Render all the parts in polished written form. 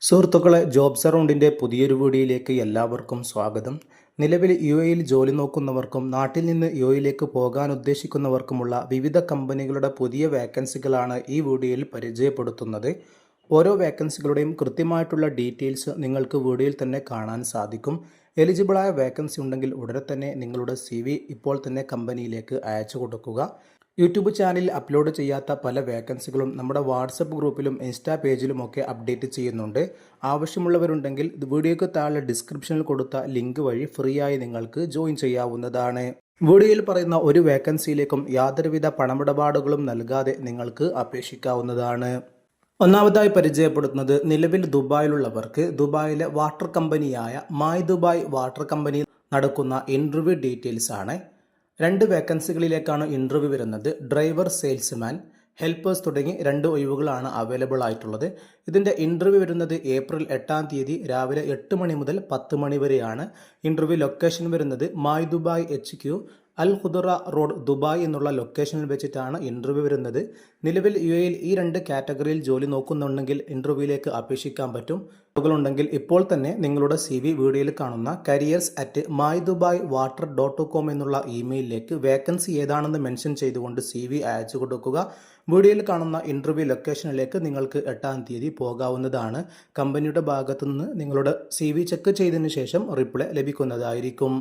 സുഹൃത്തുക്കളെ, ജോബ്സ് അറൗണ്ടിൻ്റെ പുതിയൊരു വീഡിയോയിലേക്ക് എല്ലാവർക്കും സ്വാഗതം. നിലവിൽ യുഎഇയിൽ ജോലി നോക്കുന്നവർക്കും നാട്ടിൽ നിന്ന് യുഎഇയിലേക്ക് പോകാൻ ഉദ്ദേശിക്കുന്നവർക്കുമുള്ള വിവിധ കമ്പനികളുടെ പുതിയ വേക്കൻസികളാണ് ഈ വീഡിയോയിൽ പരിചയപ്പെടുത്തുന്നത്. ഓരോ വേക്കൻസികളുടെയും കൃത്യമായിട്ടുള്ള ഡീറ്റെയിൽസ് നിങ്ങൾക്ക് വീഡിയോയിൽ തന്നെ കാണാൻ സാധിക്കും. എലിജിബിളായ വേക്കൻസി ഉണ്ടെങ്കിൽ ഉടനെ തന്നെ നിങ്ങളുടെ CV ഇപ്പോൾ തന്നെ കമ്പനിയിലേക്ക് അയച്ചു കൊടുക്കുക. യൂട്യൂബ് ചാനലിൽ അപ്ലോഡ് ചെയ്യാത്ത പല വേക്കൻസികളും നമ്മുടെ വാട്സപ്പ് ഗ്രൂപ്പിലും ഇൻസ്റ്റാ പേജിലുമൊക്കെ അപ്ഡേറ്റ് ചെയ്യുന്നുണ്ട്. ആവശ്യമുള്ളവരുണ്ടെങ്കിൽ വീഡിയോയ്ക്ക് താഴെ ഡിസ്ക്രിപ്ഷനിൽ കൊടുത്ത ലിങ്ക് വഴി ഫ്രീ ആയി നിങ്ങൾക്ക് ജോയിൻ ചെയ്യാവുന്നതാണ്. വീഡിയോയിൽ പറയുന്ന ഒരു വേക്കൻസിയിലേക്കും യാതൊരുവിധ പണമിടപാടുകളും നൽകാതെ നിങ്ങൾക്ക് അപേക്ഷിക്കാവുന്നതാണ്. ഒന്നാമതായി പരിചയപ്പെടുത്തുന്നത് നിലവിൽ ദുബായിലുള്ളവർക്ക് ദുബായിലെ വാട്ടർ കമ്പനിയായ മായ് ദുബായ് വാട്ടർ കമ്പനി നടക്കുന്ന ഇൻ്റർവ്യൂ ഡീറ്റെയിൽസ് ആണ്. 2 വേക്കൻസികളിലേക്കാണ് ഇൻ്റർവ്യൂ വരുന്നത്. ഡ്രൈവർ, സെയിൽസ്മാൻ, ഹെൽപ്പേഴ്സ് തുടങ്ങി 2 ഒഴിവുകളാണ് അവൈലബിൾ ആയിട്ടുള്ളത്. ഇതിൻ്റെ ഇൻ്റർവ്യൂ വരുന്നത് ഏപ്രിൽ 8-ാം തീയതി രാവിലെ 8 മണി മുതൽ 10 മണി വരെയാണ്. ഇൻ്റർവ്യൂ ലൊക്കേഷൻ വരുന്നത് മായ് ദുബായ് HQ അൽ ഖുദറ റോഡ് ദുബായ് എന്നുള്ള ലൊക്കേഷനിൽ വെച്ചിട്ടാണ് ഇൻ്റർവ്യൂ വരുന്നത്. നിലവിൽ UAEയിൽ ഈ 2 കാറ്റഗറിയിൽ ജോലി നോക്കുന്നുണ്ടെങ്കിൽ ഇൻ്റർവ്യൂവിലേക്ക് അപേക്ഷിക്കാൻ പറ്റും. ഉണ്ടെങ്കിൽ ഇപ്പോൾ തന്നെ നിങ്ങളുടെ CV വീഡിയോയിൽ കാണുന്ന careers@mydubai.water.com എന്നുള്ള ഇമെയിലിലേക്ക് വേക്കൻസി ഏതാണെന്ന് മെൻഷൻ ചെയ്തുകൊണ്ട് CV അയച്ചു കൊടുക്കുക. വീഡിയോയിൽ കാണുന്ന ഇൻ്റർവ്യൂ ലൊക്കേഷനിലേക്ക് നിങ്ങൾക്ക് 8-ാം തീയതി പോകാവുന്നതാണ്. കമ്പനിയുടെ ഭാഗത്തു നിന്ന് നിങ്ങളുടെ CV ചെക്ക് ചെയ്തതിനു ശേഷം റിപ്ലൈ ലഭിക്കുന്നതായിരിക്കും.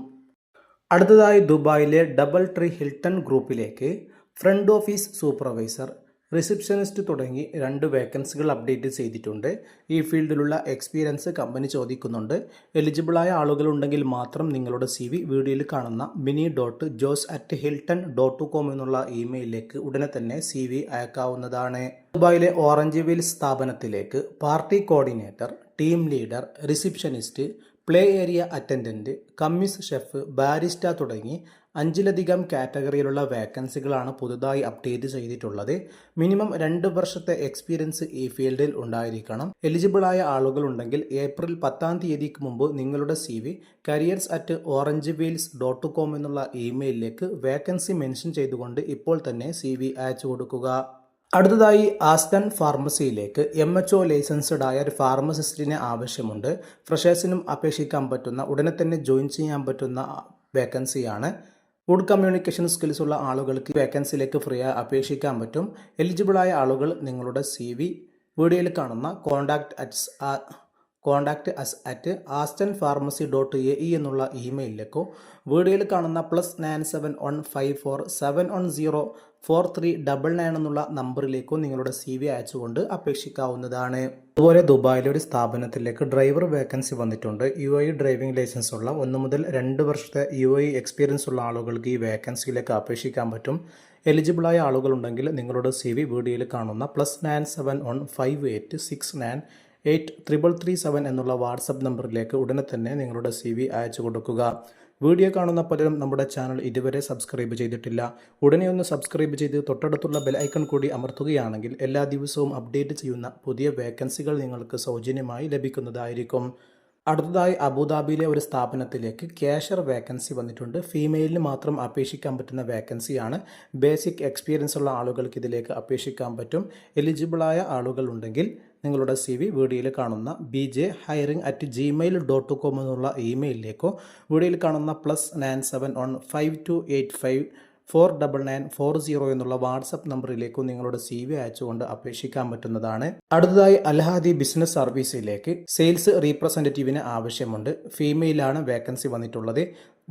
അടുത്തതായി ദുബായിലെ ഡബിൾ ട്രീ ഹിൽട്ടൺ ഗ്രൂപ്പിലേക്ക് ഫ്രണ്ട് ഓഫീസ് സൂപ്പർവൈസർ, റിസപ്ഷനിസ്റ്റ് തുടങ്ങി 2 വേക്കൻസികൾ അപ്ഡേറ്റ് ചെയ്തിട്ടുണ്ട്. ഈ ഫീൽഡിലുള്ള എക്സ്പീരിയൻസ് കമ്പനി ചോദിക്കുന്നുണ്ട്. എലിജിബിളായ ആളുകളുണ്ടെങ്കിൽ മാത്രം നിങ്ങളുടെ CV വീഡിയോയിൽ കാണുന്ന mini.jos@hilton.com എന്നുള്ള ഇമെയിലിലേക്ക് ഉടനെ തന്നെ CV അയക്കാവുന്നതാണ്. ദുബായിലെ ഓറഞ്ച് വീൽ സ്ഥാപനത്തിലേക്ക് party coordinator, team leader, receptionist, play area attendant, commis chef, barista തുടങ്ങി 5ലധികം കാറ്റഗറിയിലുള്ള വേക്കൻസികളാണ് പുതുതായി അപ്ഡേറ്റ് ചെയ്തിട്ടുള്ളത്. മിനിമം 2 വർഷത്തെ എക്സ്പീരിയൻസ് ഈ ഫീൽഡിൽ ഉണ്ടായിരിക്കണം. എലിജിബിളായ ആളുകളുണ്ടെങ്കിൽ ഏപ്രിൽ 10-ാം തീയതിക്ക് മുമ്പ് നിങ്ങളുടെ CV careers@orangewheels.com എന്നുള്ള ഇമെയിലിലേക്ക് വേക്കൻസി മെൻഷൻ ചെയ്തുകൊണ്ട് ഇപ്പോൾ തന്നെ CV അയച്ചു കൊടുക്കുക. അടുത്തതായി ആസ്റ്റൺ ഫാർമസിയിലേക്ക് MHO ലൈസൻസ്ഡ് ആയ ഒരു ഫാർമസിസ്റ്റിനെ ആവശ്യമുണ്ട്. ഫ്രഷേഴ്സിനും അപേക്ഷിക്കാൻ പറ്റുന്ന, ഉടനെ തന്നെ ജോയിൻ ചെയ്യാൻ പറ്റുന്ന വേക്കൻസിയാണ്. ഗുഡ് കമ്മ്യൂണിക്കേഷൻ സ്കിൽസ് ഉള്ള ആളുകൾക്ക് വേക്കൻസിയിലേക്ക് ഫ്രീ ആയി അപേക്ഷിക്കാൻ പറ്റും. എലിജിബിളായ ആളുകൾ നിങ്ങളുടെ CV വീഡിയോയിൽ കാണുന്ന കോൺടാക്ട് അസ് അറ്റ് astonpharmacy.ae എന്നുള്ള ഇമെയിലിലേക്കോ വീഡിയോയിൽ കാണുന്ന +971547104399 എന്നുള്ള നമ്പറിലേക്കോ നിങ്ങളുടെ CV അയച്ചുകൊണ്ട് അപേക്ഷിക്കാവുന്നതാണ്. അതുപോലെ ദുബായിലെ ഒരു സ്ഥാപനത്തിലേക്ക് ഡ്രൈവർ വേക്കൻസി വന്നിട്ടുണ്ട്. UAE ഡ്രൈവിംഗ് ലൈസൻസ് ഉള്ള 1 മുതൽ 2 വർഷത്തെ UAE എക്സ്പീരിയൻസ് ഉള്ള ആളുകൾക്ക് ഈ വേക്കൻസിയിലേക്ക് അപേക്ഷിക്കാൻ പറ്റും. എലിജിബിളായ ആളുകളുണ്ടെങ്കിൽ നിങ്ങളുടെ CV വീഡിയോയിൽ കാണുന്ന +971586983337 എന്നുള്ള വാട്സപ്പ് നമ്പറിലേക്ക് ഉടനെ തന്നെ നിങ്ങളുടെ CV അയച്ചു കൊടുക്കുക. വീഡിയോ കാണുന്ന പലരും നമ്മുടെ ചാനൽ ഇതുവരെ സബ്സ്ക്രൈബ് ചെയ്തിട്ടില്ല. ഉടനെ ഒന്ന് സബ്സ്ക്രൈബ് ചെയ്ത് തൊട്ടടുത്തുള്ള ബെൽ ഐക്കൺ കൂടി അമർത്തുകയാണെങ്കിൽ എല്ലാ ദിവസവും അപ്ഡേറ്റ് ചെയ്യുന്ന പുതിയ വേക്കൻസികൾ നിങ്ങൾക്ക് സൗജന്യമായി ലഭിക്കുന്നതായിരിക്കും. അടുത്തതായി അബുദാബിയിലെ ഒരു സ്ഥാപനത്തിലേക്ക് ക്യാഷ്യർ വേക്കൻസി വന്നിട്ടുണ്ട്. ഫീമെയിലിന് മാത്രം അപേക്ഷിക്കാൻ പറ്റുന്ന വേക്കൻസിയാണ്. ബേസിക് എക്സ്പീരിയൻസ് ഉള്ള ആളുകൾക്ക് ഇതിലേക്ക് അപേക്ഷിക്കാൻ പറ്റും. എലിജിബിളായ ആളുകൾ ഉണ്ടെങ്കിൽ നിങ്ങളുടെ CV വീഡിയോയിൽ കാണുന്ന bjhiring@gmail.com എന്നുള്ള ഇമെയിലിലേക്കോ വീഡിയോയിൽ കാണുന്ന +971528549940 എന്നുള്ള വാട്സപ്പ് നമ്പറിലേക്കോ നിങ്ങളുടെ CV അയച്ചുകൊണ്ട് അപേക്ഷിക്കാൻ പറ്റുന്നതാണ്. അടുത്തതായി അൽഹാദി ബിസിനസ് സർവീസിലേക്ക് സെയിൽസ് റീപ്രസെൻറ്റേറ്റീവിന് ആവശ്യമുണ്ട്. ഫീമെയിലാണ് വേക്കൻസി വന്നിട്ടുള്ളത്.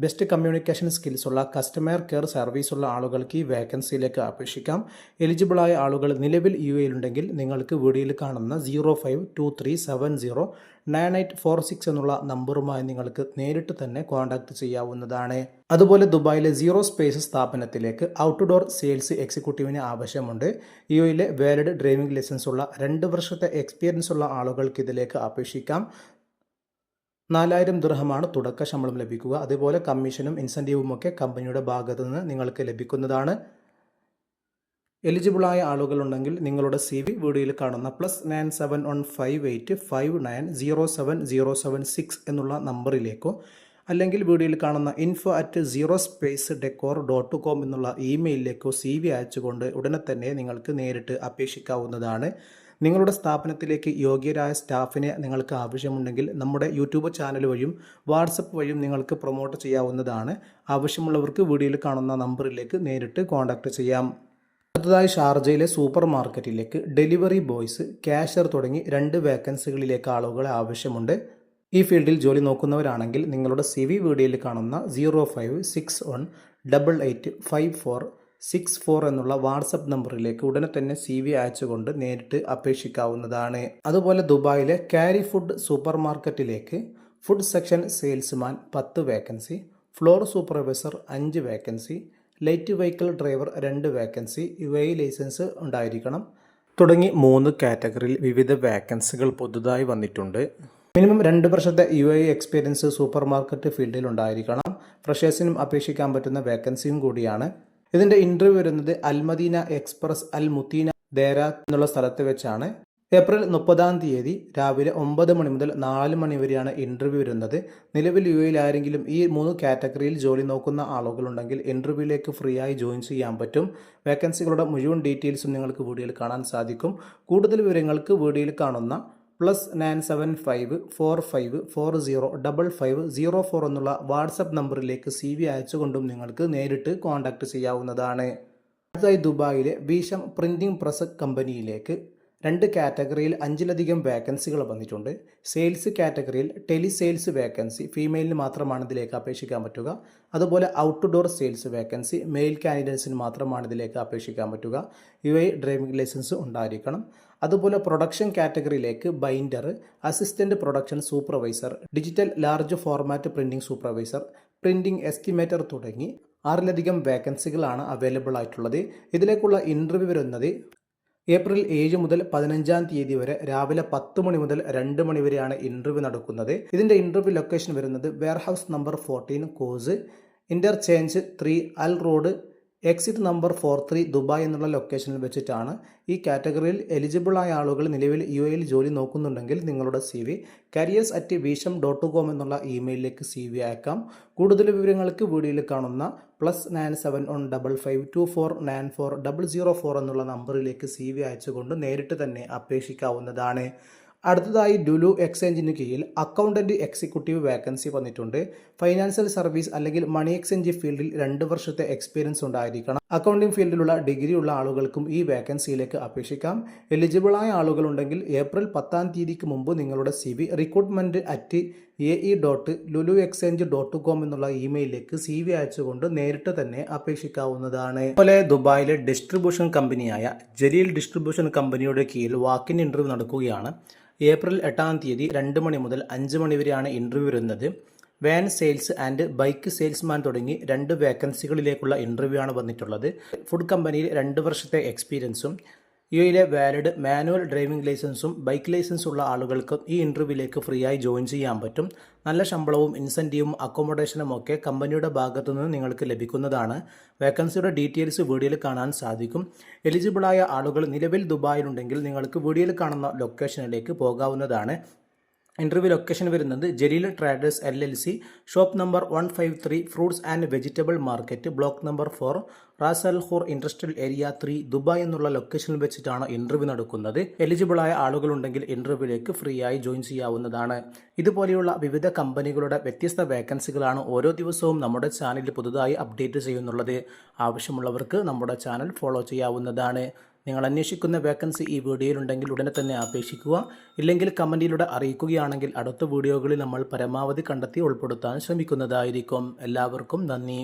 ബെസ്റ്റ് കമ്മ്യൂണിക്കേഷൻ സ്കിൽസ് ഉള്ള കസ്റ്റമർ കെയർ സർവീസ് ഉള്ള ആളുകൾക്ക് ഈ വേക്കൻസിയിലേക്ക് അപേക്ഷിക്കാം. എലിജിബിളായ ആളുകൾ നിലവിൽ UAEയിൽ ഉണ്ടെങ്കിൽ നിങ്ങൾക്ക് വീഡിയോയിൽ കാണുന്ന 0523709846 എന്നുള്ള നമ്പറുമായി നിങ്ങൾക്ക് നേരിട്ട് തന്നെ കോൺടാക്ട് ചെയ്യാവുന്നതാണ്. അതുപോലെ ദുബായിലെ സീറോ സ്പേസ് സ്ഥാപനത്തിലേക്ക് ഔട്ട്ഡോർ സെയിൽസ് എക്സിക്യൂട്ടീവിന് ആവശ്യമുണ്ട്. UAEയിലെ വാലിഡ് ഡ്രൈവിംഗ് ലൈസൻസ് ഉള്ള 2 വർഷത്തെ എക്സ്പീരിയൻസ് ഉള്ള ആളുകൾക്ക് ഇതിലേക്ക് അപേക്ഷിക്കാം. 4000 ദിർഹമാണ് തുടക്ക ശമ്പളം ലഭിക്കുക. അതുപോലെ കമ്മീഷനും ഇൻസെൻറ്റീവും ഒക്കെ കമ്പനിയുടെ ഭാഗത്തു നിന്ന് നിങ്ങൾക്ക് ലഭിക്കുന്നതാണ്. എലിജിബിളായ ആളുകളുണ്ടെങ്കിൽ നിങ്ങളുടെ CV വീഡിയോയിൽ കാണുന്ന +971585907076 എന്നുള്ള നമ്പറിലേക്കോ അല്ലെങ്കിൽ വീഡിയോയിൽ കാണുന്ന info@zerospace.decor.com എന്നുള്ള ഇമെയിലിലേക്കോ CV അയച്ചുകൊണ്ട് ഉടനെ തന്നെ നിങ്ങൾക്ക് നേരിട്ട് അപേക്ഷിക്കാവുന്നതാണ്. നിങ്ങളുടെ സ്ഥാപനത്തിലേക്ക് യോഗ്യരായ സ്റ്റാഫിനെ നിങ്ങൾക്ക് ആവശ്യമുണ്ടെങ്കിൽ നമ്മുടെ യൂട്യൂബ് ചാനൽ വഴിയും വാട്സപ്പ് വഴിയും നിങ്ങൾക്ക് പ്രൊമോട്ട് ചെയ്യാവുന്നതാണ്. ആവശ്യമുള്ളവർക്ക് വീഡിയോയിൽ കാണുന്ന നമ്പറിലേക്ക് നേരിട്ട് കോൺടാക്റ്റ് ചെയ്യാം. അടുത്തതായി ഷാർജയിലെ സൂപ്പർ മാർക്കറ്റിലേക്ക് ഡെലിവറി ബോയ്സ്, കാഷ്യർ തുടങ്ങി 2 വേക്കൻസികളിലേക്ക് ആളുകളെ ആവശ്യമുണ്ട്. ഈ ഫീൽഡിൽ ജോലി നോക്കുന്നവരാണെങ്കിൽ നിങ്ങളുടെ CV വീഡിയോയിൽ കാണുന്ന 0561885464 എന്നുള്ള വാട്സപ്പ് നമ്പറിലേക്ക് ഉടനെ തന്നെ CV അയച്ചുകൊണ്ട് നേരിട്ട് അപേക്ഷിക്കാവുന്നതാണ്. അതുപോലെ ദുബായിലെ കാരി ഫുഡ് സൂപ്പർ മാർക്കറ്റിലേക്ക് food section salesman 10 vacancy, floor supervisor 5 vacancy, light vehicle driver 2 vacancy, UAE licence ഉണ്ടായിരിക്കണം തുടങ്ങി 3 കാറ്റഗറിയിൽ വിവിധ വേക്കൻസികൾ പുതുതായി വന്നിട്ടുണ്ട്. മിനിമം 2 വർഷത്തെ UAE എക്സ്പീരിയൻസ് സൂപ്പർ മാർക്കറ്റ് ഫീൽഡിൽ ഉണ്ടായിരിക്കണം. ഫ്രഷേഴ്സിനും അപേക്ഷിക്കാൻ പറ്റുന്ന വേക്കൻസിയും കൂടിയാണ്. ഇതിൻ്റെ ഇൻ്റർവ്യൂ വരുന്നത് അൽമദീന എക്സ്പ്രസ് അൽ മുത്തീന ദേരാ എന്നുള്ള സ്ഥലത്ത് വെച്ചാണ്. ഏപ്രിൽ 30 രാവിലെ 9 മണി മുതൽ 4 മണി വരെയാണ് ഇൻ്റർവ്യൂ വരുന്നത്. നിലവിൽ UAEയിൽ ആരെങ്കിലും ഈ 3 കാറ്റഗറിയിൽ ജോലി നോക്കുന്ന ആളുകളുണ്ടെങ്കിൽ ഇൻ്റർവ്യൂവിലേക്ക് ഫ്രീ ആയി ജോയിൻ ചെയ്യാൻ പറ്റും. വേക്കൻസികളുടെ മുഴുവൻ ഡീറ്റെയിൽസും നിങ്ങൾക്ക് വീഡിയോയിൽ കാണാൻ സാധിക്കും. കൂടുതൽ വിവരങ്ങൾക്ക് വീഡിയോയിൽ കാണുന്ന +97545405504 എന്നുള്ള വാട്സപ്പ് നമ്പറിലേക്ക് CV അയച്ചുകൊണ്ടും നിങ്ങൾക്ക് നേരിട്ട് കോൺടാക്റ്റ് ചെയ്യാവുന്നതാണ്. അടുത്തതായി ദുബായിലെ ബീഷം പ്രിൻറ്റിംഗ് പ്രസ് കമ്പനിയിലേക്ക് 2 കാറ്റഗറിയിൽ 5ലധികം വേക്കൻസികൾ വന്നിട്ടുണ്ട്. സെയിൽസ് കാറ്റഗറിയിൽ ടെലി സെയിൽസ് വേക്കൻസി ഫീമെയിലിന് മാത്രമാണ് ഇതിലേക്ക് അപേക്ഷിക്കാൻ പറ്റുക. അതുപോലെ ഔട്ട്ഡോർ സെയിൽസ് വേക്കൻസി മെയിൽ കാൻഡിഡേറ്റ്സിന് മാത്രമാണ് ഇതിലേക്ക് അപേക്ഷിക്കാൻ പറ്റുക. UAE ഡ്രൈവിംഗ് ലൈസൻസ് ഉണ്ടായിരിക്കണം. അതുപോലെ പ്രൊഡക്ഷൻ കാറ്റഗറിയിലേക്ക് binder, assistant production supervisor, digital large format printing supervisor, printing estimator തുടങ്ങി 6ലധികം വേക്കൻസികളാണ് അവൈലബിൾ ആയിട്ടുള്ളത്. ഇതിലേക്കുള്ള ഇൻ്റർവ്യൂ വരുന്നത് ഏപ്രിൽ 7 മുതൽ 15 വരെ രാവിലെ 10 മണി മുതൽ 2 മണി വരെയാണ് ഇൻ്റർവ്യൂ നടക്കുന്നത്. ഇതിൻ്റെ ഇൻ്റർവ്യൂ ലൊക്കേഷൻ വരുന്നത് വെയർഹൗസ് നമ്പർ 14 കോസ് ഇൻ്റർചേഞ്ച് 3 അൽ റോഡ് എക്സിറ്റ് നമ്പർ 43 ദുബായ് എന്നുള്ള ലൊക്കേഷനിൽ വെച്ചിട്ടാണ്. ഈ കാറ്റഗറിയിൽ എലിജിബിളായ ആളുകൾ നിലവിൽ UAEയിൽ ജോലി നോക്കുന്നുണ്ടെങ്കിൽ നിങ്ങളുടെ CV careers@visam.com എന്നുള്ള ഇമെയിലിലേക്ക് CV അയക്കാം. കൂടുതൽ വിവരങ്ങൾക്ക് വീഡിയോയിൽ കാണുന്ന +971554940004 എന്നുള്ള നമ്പറിലേക്ക് CV അയച്ചുകൊണ്ട് നേരിട്ട് തന്നെ അപേക്ഷിക്കാവുന്നതാണ്. അടുത്തതായി ലുലു എക്സ്ചേഞ്ചിന് കീഴിൽ അക്കൗണ്ടന്റ് എക്സിക്യൂട്ടീവ് വേക്കൻസി വന്നിട്ടുണ്ട്. ഫൈനാൻഷ്യൽ സർവീസ് അല്ലെങ്കിൽ മണി എക്സ്ചേഞ്ച് ഫീൽഡിൽ 2 വർഷത്തെ എക്സ്പീരിയൻസ് ഉണ്ടായിരിക്കണം. അക്കൗണ്ടിംഗ് ഫീൽഡിലുള്ള ഡിഗ്രി ഉള്ള ആളുകൾക്കും ഈ വേക്കൻസിയിലേക്ക് അപേക്ഷിക്കാം. എലിജിബിളായ ആളുകളുണ്ടെങ്കിൽ ഏപ്രിൽ 10 മുമ്പ് നിങ്ങളുടെ CV recruitment@ae.luluexchange.com എന്നുള്ള ഇമെയിലിലേക്ക് CV അയച്ചുകൊണ്ട് നേരിട്ട് തന്നെ അപേക്ഷിക്കാവുന്നതാണ്. അതുപോലെ ദുബായിലെ ഡിസ്ട്രിബ്യൂഷൻ കമ്പനിയായ ജലീൽ ഡിസ്ട്രിബ്യൂഷൻ കമ്പനിയുടെ കീഴിൽ വാക്കിൻ ഇൻ്റർവ്യൂ നടക്കുകയാണ്. ഏപ്രിൽ 8 2 മണി മുതൽ 5 മണി വരെയാണ് ഇൻ്റർവ്യൂ വരുന്നത്. Van sales and bike salesman തുടങ്ങി 2 വേക്കൻസികളിലേക്കുള്ള ഇൻ്റർവ്യൂ ആണ് വന്നിട്ടുള്ളത്. ഫുഡ് കമ്പനിയിൽ 2 വർഷത്തെ എക്സ്പീരിയൻസും UAEയിലെ വാലിഡ് മാനുവൽ ഡ്രൈവിംഗ് ലൈസൻസും ബൈക്ക് ലൈസൻസും ഉള്ള ആളുകൾക്ക് ഈ ഇൻ്റർവ്യൂവിലേക്ക് ഫ്രീ ആയി ജോയിൻ ചെയ്യാൻ പറ്റും. നല്ല ശമ്പളവും ഇൻസെൻറ്റീവും അക്കോമഡേഷനും ഒക്കെ കമ്പനിയുടെ ഭാഗത്തു നിന്ന് നിങ്ങൾക്ക് ലഭിക്കുന്നതാണ്. വേക്കൻസിയുടെ ഡീറ്റെയിൽസ് വീഡിയോയിൽ കാണാൻ സാധിക്കും. എലിജിബിളായ ആളുകൾ നിലവിൽ ദുബായിലുണ്ടെങ്കിൽ നിങ്ങൾക്ക് വീഡിയോയിൽ കാണുന്ന ലൊക്കേഷനിലേക്ക് പോകാവുന്നതാണ്. ഇൻ്റർവ്യൂ ലൊക്കേഷൻ വരുന്നത് Jaleel traders LLC, shop number 153, fruits and vegetable market, block number 4, Ras Al Khoor industrial area 3, Dubai എന്നുള്ള ലൊക്കേഷനിൽ വെച്ചിട്ടാണ് ഇൻ്റർവ്യൂ നടക്കുന്നത്. എലിജിബിളായ ആളുകളുണ്ടെങ്കിൽ ഇൻ്റർവ്യൂവിലേക്ക് ഫ്രീ ആയി ജോയിൻ ചെയ്യാവുന്നതാണ്. ഇതുപോലെയുള്ള വിവിധ കമ്പനികളുടെ വ്യത്യസ്ത വേക്കൻസികളാണ് ഓരോ ദിവസവും നമ്മുടെ ചാനലിൽ പുതുതായി അപ്ഡേറ്റ് ചെയ്യുന്നുള്ളത്. ആവശ്യമുള്ളവർക്ക് നമ്മുടെ ചാനൽ ഫോളോ ചെയ്യാവുന്നതാണ്. നിങ്ങൾ അന്വേഷിക്കുന്ന വേക്കൻസി ഈ വീഡിയോയിലുണ്ടെങ്കിൽ ഉടനെ തന്നെ അപേക്ഷിക്കുക. ഇല്ലെങ്കിൽ കമൻറ്റിലൂടെ അറിയിക്കുകയാണെങ്കിൽ അടുത്ത വീഡിയോകളിൽ നമ്മൾ പരമാവധി കണ്ടെത്തി ഉൾപ്പെടുത്താൻ ശ്രമിക്കുന്നതായിരിക്കും. എല്ലാവർക്കും നന്ദി.